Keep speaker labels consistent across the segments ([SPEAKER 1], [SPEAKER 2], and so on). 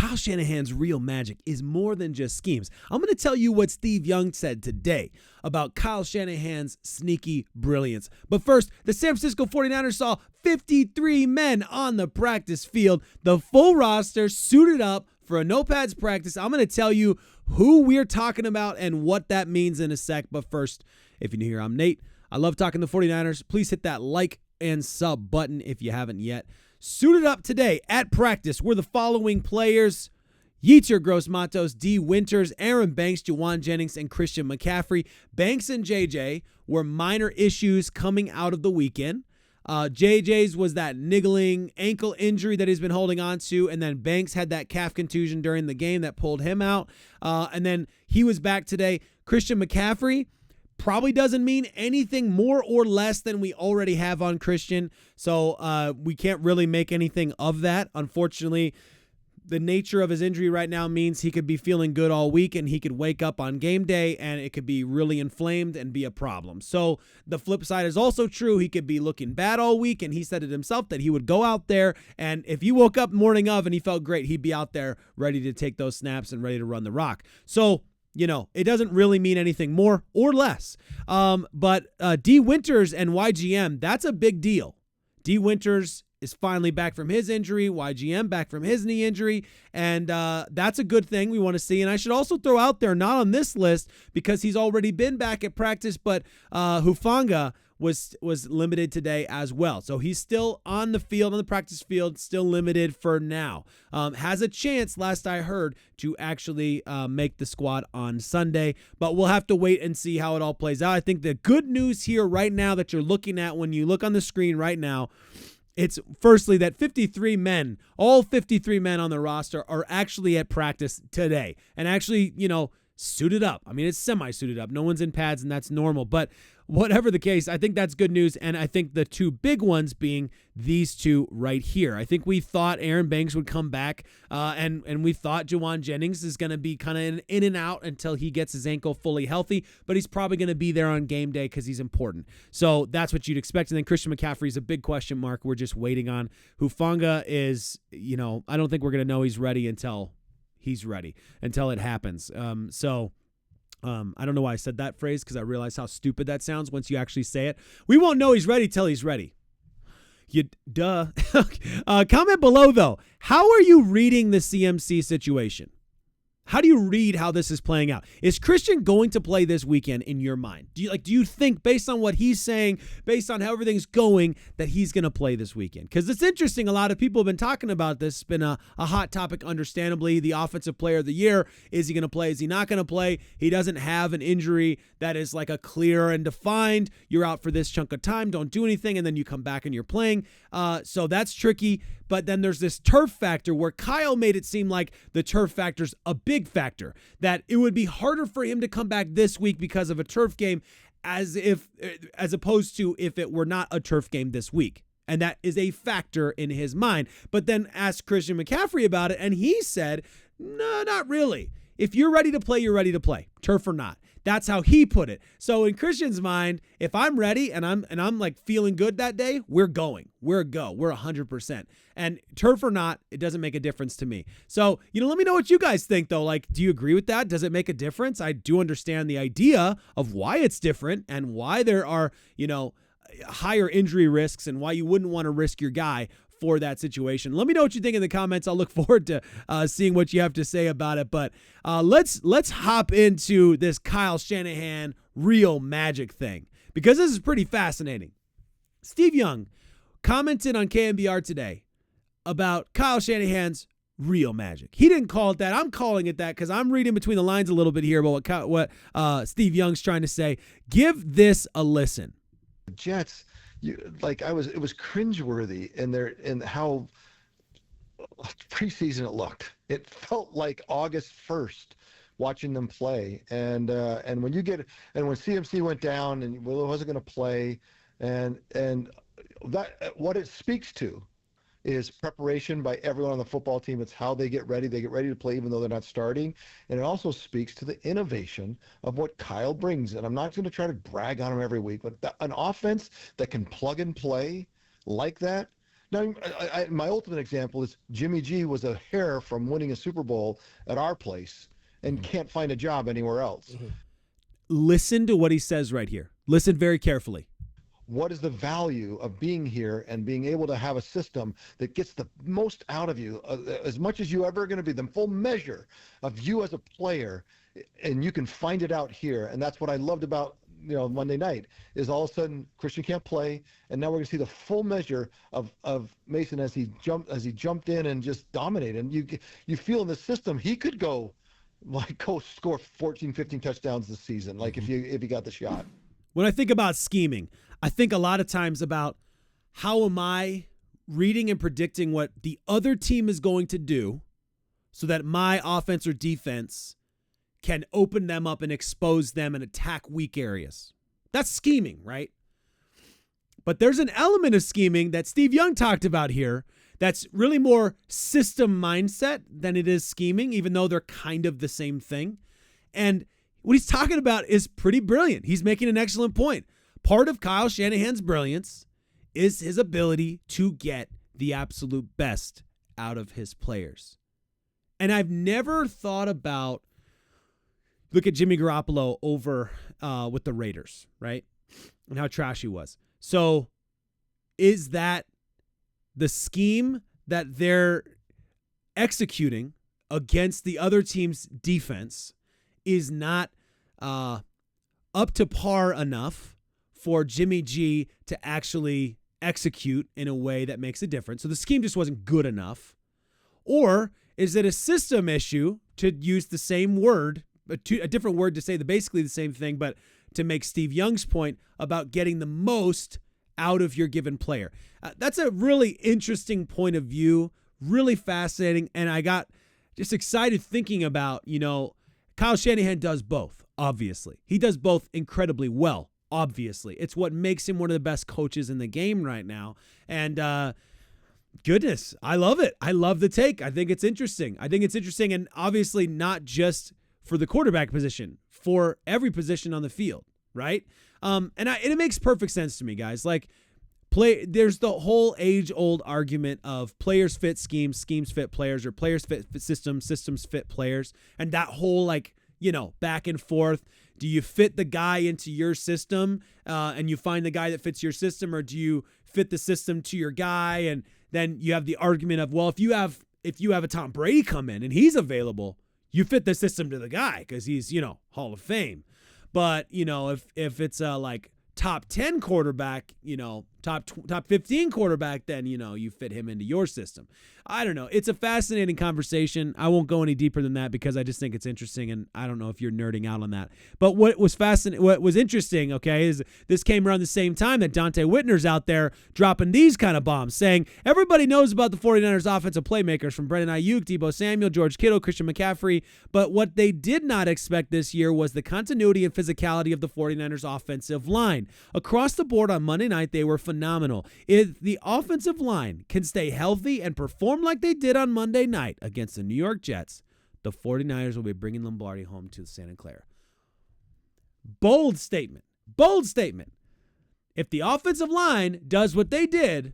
[SPEAKER 1] Kyle Shanahan's real magic is more than just schemes. I'm going to tell you what Steve Young said today about Kyle Shanahan's sneaky brilliance. But first, the San Francisco 49ers saw 53 men on the practice field, the full roster suited up for a no-pads practice. I'm going to tell you who we're talking about and what that means in a sec. But first, if you're new here, I'm Nate. I love talking the 49ers. Please hit that like and sub button if you haven't yet. Suited up today at practice were the following players: Yetur Gross-Matos, D. Winters, Aaron Banks, Juwan Jennings, and Christian McCaffrey. Banks and JJ were minor issues coming out of the weekend. JJ's was that niggling ankle injury that he's been holding on to, and then Banks had that calf contusion during the game that pulled him out. And then he was back today. Christian McCaffrey probably doesn't mean anything more or less than we already have on Christian. So we can't really make anything of that. Unfortunately, the nature of his injury right now means he could be feeling good all week and he could wake up on game day and it could be really inflamed and be a problem. So the flip side is also true. He could be looking bad all week, and he said it himself that he would go out there, and if he woke up morning of and he felt great, he'd be out there ready to take those snaps and ready to run the rock. So it doesn't really mean anything more or less. But D. Winters and YGM, that's a big deal. D. Winters is finally back from his injury, YGM back from his knee injury, and that's a good thing we want to see. And I should also throw out there, not on this list because he's already been back at practice, but Hufanga was limited today as well. So he's still on the field, on the practice field, still limited for now. Has a chance, last I heard, to actually make the squad on Sunday, but we'll have to wait and see how it all plays out. I think the good news here right now that you're looking at when you look on the screen right now, it's firstly that 53 men, all 53 men on the roster are actually at practice today and actually, suited up. I mean, it's semi-suited up. No one's in pads, and that's normal. But whatever the case, I think that's good news, and I think the two big ones being these two right here. I think we thought Aaron Banks would come back, and we thought Juwan Jennings is going to be kind of in and out until he gets his ankle fully healthy, but he's probably going to be there on game day because he's important. So that's what you'd expect. And then Christian McCaffrey is a big question mark. We're just waiting on. Hufanga is, I don't think we're going to know he's ready until he's ready, until it happens. I don't know why I said that phrase, because I realize how stupid that sounds once you actually say it. We won't know he's ready till he's ready. Duh. Comment below, though. How are you reading the CMC situation? How do you read how this is playing out? Is Christian going to play this weekend in your mind? Do you think, based on what he's saying, based on how everything's going, that he's going to play this weekend? Because it's interesting. A lot of people have been talking about this. It's been a hot topic, understandably. The offensive player of the year. Is he going to play? Is he not going to play? He doesn't have an injury that is like a clear and defined, you're out for this chunk of time, don't do anything, and then you come back and you're playing. So that's tricky. But then there's this turf factor where Kyle made it seem like the turf factor's a big factor, that it would be harder for him to come back this week because of a turf game as opposed to if it were not a turf game this week. And that is a factor in his mind. But then asked Christian McCaffrey about it, and he said, no, not really. If you're ready to play, you're ready to play, turf or not. That's how he put it. So in Christian's mind, if I'm ready and I'm like feeling good that day, we're going. We're a go. We're 100%. And turf or not, it doesn't make a difference to me. So, let me know what you guys think, though. Like, do you agree with that? Does it make a difference? I do understand the idea of why it's different and why there are, higher injury risks and why you wouldn't want to risk your guy for that situation. Let me know what you think in the comments. I'll look forward to seeing what you have to say about it. But let's hop into this Kyle Shanahan real magic thing, because this is pretty fascinating. Steve Young commented on KNBR today about Kyle Shanahan's real magic. He didn't call it that. I'm calling it that because I'm reading between the lines a little bit here about what Steve Young's trying to say. Give this a listen.
[SPEAKER 2] Jets, it was cringeworthy in how preseason it looked. It felt like August 1st watching them play, and when CMC went down and Willow wasn't going to play, and that what it speaks to is preparation by everyone on the football team. It's how they get ready. They get ready to play even though they're not starting. And it also speaks to the innovation of what Kyle brings. And I'm not going to try to brag on him every week, but an offense that can plug and play like that, Now, my ultimate example is Jimmy G was a hair from winning a Super Bowl at our place and can't find a job anywhere else.
[SPEAKER 1] Listen to what he says right here. Listen very carefully.
[SPEAKER 2] What is the value of being here and being able to have a system that gets the most out of you, as much as you ever going to be, the full measure of you as a player, and you can find it out here. And that's what I loved about Monday night, is all of a sudden Christian can't play, and now we're going to see the full measure of Mason as he jumped in and just dominated. And you feel in the system he could go score 14, 15 touchdowns this season, like if he got the shot.
[SPEAKER 1] When I think about scheming, I think a lot of times about how am I reading and predicting what the other team is going to do so that my offense or defense can open them up and expose them and attack weak areas. That's scheming, right? But there's an element of scheming that Steve Young talked about here that's really more system mindset than it is scheming, even though they're kind of the same thing. And what he's talking about is pretty brilliant. He's making an excellent point. Part of Kyle Shanahan's brilliance is his ability to get the absolute best out of his players. And I've never thought about, look at Jimmy Garoppolo over with the Raiders, right? And how trash he was. So is that the scheme that they're executing against the other team's defense is not up to par enough for Jimmy G to actually execute in a way that makes a difference? So the scheme just wasn't good enough. Or is it a system issue, to use the same word, a different word to say basically the same thing, but to make Steve Young's point about getting the most out of your given player? That's a really interesting point of view, really fascinating, and I got just excited thinking about, Kyle Shanahan does both, obviously. He does both incredibly well, obviously. It's what makes him one of the best coaches in the game right now. And goodness, I love it. I love the take. I think it's interesting. And obviously not just for the quarterback position, for every position on the field, right? And it makes perfect sense to me, guys. There's the whole age-old argument of players fit schemes, schemes fit players, or players fit systems, systems fit players. And that whole, back and forth. Do you fit the guy into your system and you find the guy that fits your system, or do you fit the system to your guy? And then you have the argument of, well, if you have a Tom Brady come in and he's available, you fit the system to the guy because he's, Hall of Fame. But, if it's top 10 quarterback, top 15 quarterback, then, you fit him into your system. I don't know. It's a fascinating conversation. I won't go any deeper than that because I just think it's interesting, and I don't know if you're nerding out on that. But what was interesting, okay, is this came around the same time that Dante Whitner's out there dropping these kind of bombs, saying everybody knows about the 49ers offensive playmakers from Brandon Aiyuk, Deebo Samuel, George Kittle, Christian McCaffrey, but what they did not expect this year was the continuity and physicality of the 49ers offensive line. Across the board on Monday night, they were phenomenal. If the offensive line can stay healthy and perform like they did on Monday night against the New York Jets, the 49ers will be bringing Lombardi home to Santa Clara. Bold statement. Bold statement. If the offensive line does what they did,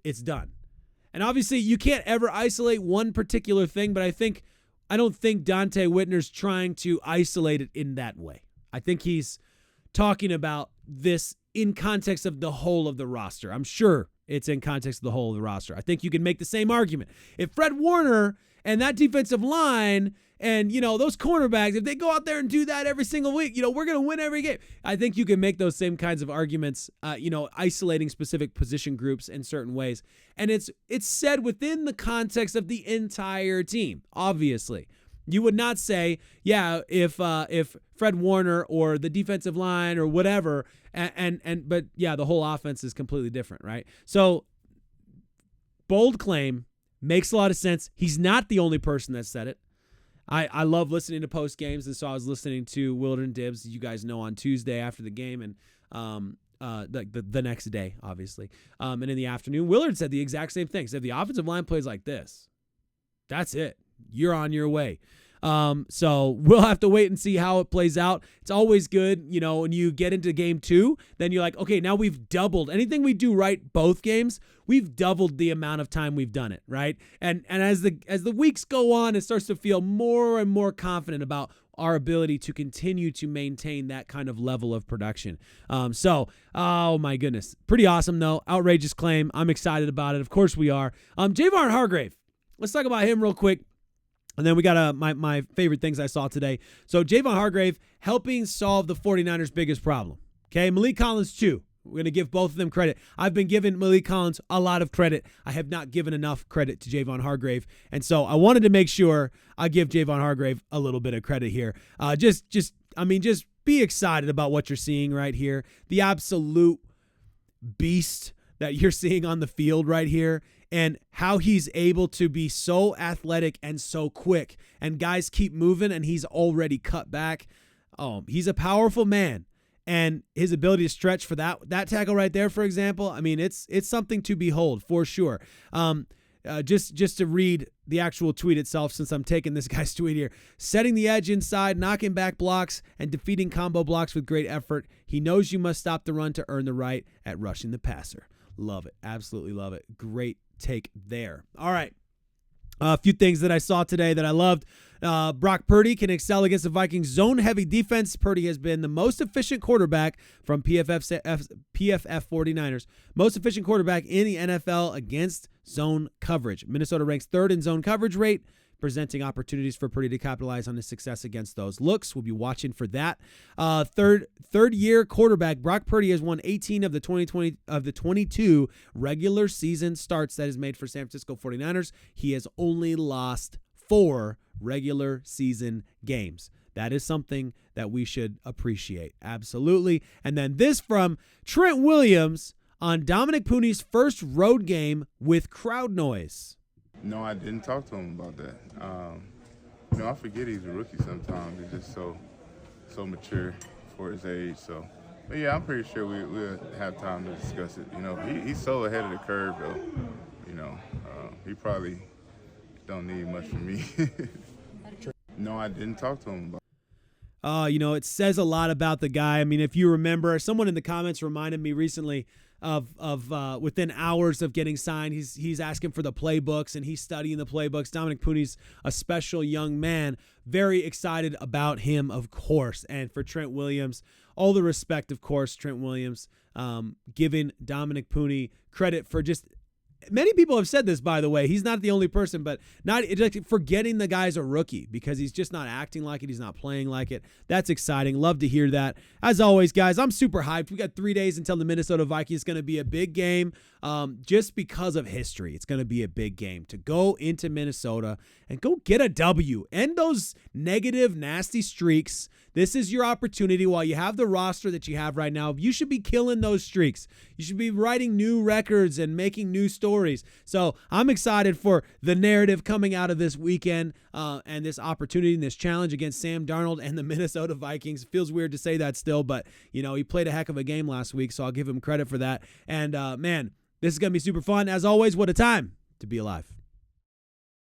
[SPEAKER 1] it's done. And obviously, you can't ever isolate one particular thing, but I don't think Dante Whitner's trying to isolate it in that way. I think he's talking about this in context of the whole of the roster. I'm sure it's in context of the whole of the roster. I think you can make the same argument. If Fred Warner and that defensive line and, those cornerbacks, if they go out there and do that every single week, we're going to win every game. I think you can make those same kinds of arguments, isolating specific position groups in certain ways. And it's said within the context of the entire team, obviously. You would not say, if Fred Warner or the defensive line or whatever, but the whole offense is completely different, right? So, bold claim, makes a lot of sense. He's not the only person that said it. I love listening to post games, and so I was listening to Willard and Dibbs, you guys know, on Tuesday after the game, and the next day, obviously, and in the afternoon, Willard said the exact same thing. He said the offensive line plays like this. That's it. You're on your way. So we'll have to wait and see how it plays out. It's always good, when you get into game 2, then you're like, okay, now we've doubled. Anything we do right both games, we've doubled the amount of time we've done it, right? And as the weeks go on, it starts to feel more and more confident about our ability to continue to maintain that kind of level of production. Oh my goodness. Pretty awesome though. Outrageous claim. I'm excited about it. Of course we are. Javon Hargrave. Let's talk about him real quick. And then we got my favorite things I saw today. So Javon Hargrave helping solve the 49ers' biggest problem. Okay, Malik Collins too. We're going to give both of them credit. I've been giving Malik Collins a lot of credit. I have not given enough credit to Javon Hargrave. And so I wanted to make sure I give Javon Hargrave a little bit of credit here. Just be excited about what you're seeing right here. The absolute beast that you're seeing on the field right here, and how he's able to be so athletic and so quick. And guys keep moving and he's already cut back. He's a powerful man. And his ability to stretch for that tackle right there, for example, I mean, it's something to behold for sure. Just to read the actual tweet itself, since I'm taking this guy's tweet here. Setting the edge inside, knocking back blocks, and defeating combo blocks with great effort. He knows you must stop the run to earn the right at rushing the passer. Love it. Absolutely love it. Great take there. All right. A few things that I saw today that I loved. Brock Purdy can excel against the Vikings' zone-heavy defense. Purdy has been the most efficient quarterback from PFF 49ers. Most efficient quarterback in the NFL against zone coverage. Minnesota ranks 3rd in zone coverage rate, presenting opportunities for Purdy to capitalize on his success against those looks. We'll be watching for that. Third-year quarterback Brock Purdy has won 18 of the 22 regular season starts that is made for San Francisco 49ers. He has only lost 4 regular season games. That is something that we should appreciate. Absolutely. And then this from Trent Williams on Dominic Poone's first road game with crowd noise.
[SPEAKER 3] No, I didn't talk to him about that. I forget he's a rookie sometimes. He's just so mature for his age. So, but yeah, I'm pretty sure we'll have time to discuss it. He's so ahead of the curve, though. He probably don't need much from me. No, I didn't talk to him about it.
[SPEAKER 1] It says a lot about the guy. I mean, if you remember, someone in the comments reminded me recently of within hours of getting signed, he's asking for the playbooks and he's studying the playbooks. Dominic Poone's a special young man. Very excited about him, of course. And for Trent Williams, all the respect, of course, Trent Williams, giving Dominic Purdy credit for just. Many people have said this, by the way. He's not the only person, but not forgetting the guy's a rookie because he's just not acting like it. He's not playing like it. That's exciting. Love to hear that. As always, guys, I'm super hyped. We got 3 days until the Minnesota Vikings. It's going to be a big game just because of history. It's going to be a big game to go into Minnesota and go get a W. End those negative, nasty streaks. This is your opportunity while you have the roster that you have right now. You should be killing those streaks. You should be writing new records and making new stories. So I'm excited for the narrative coming out of this weekend and this opportunity and this challenge against Sam Darnold and the Minnesota Vikings. It feels weird to say that still, but, he played a heck of a game last week, so I'll give him credit for that. And, man, this is going to be super fun. As always, what a time to be alive.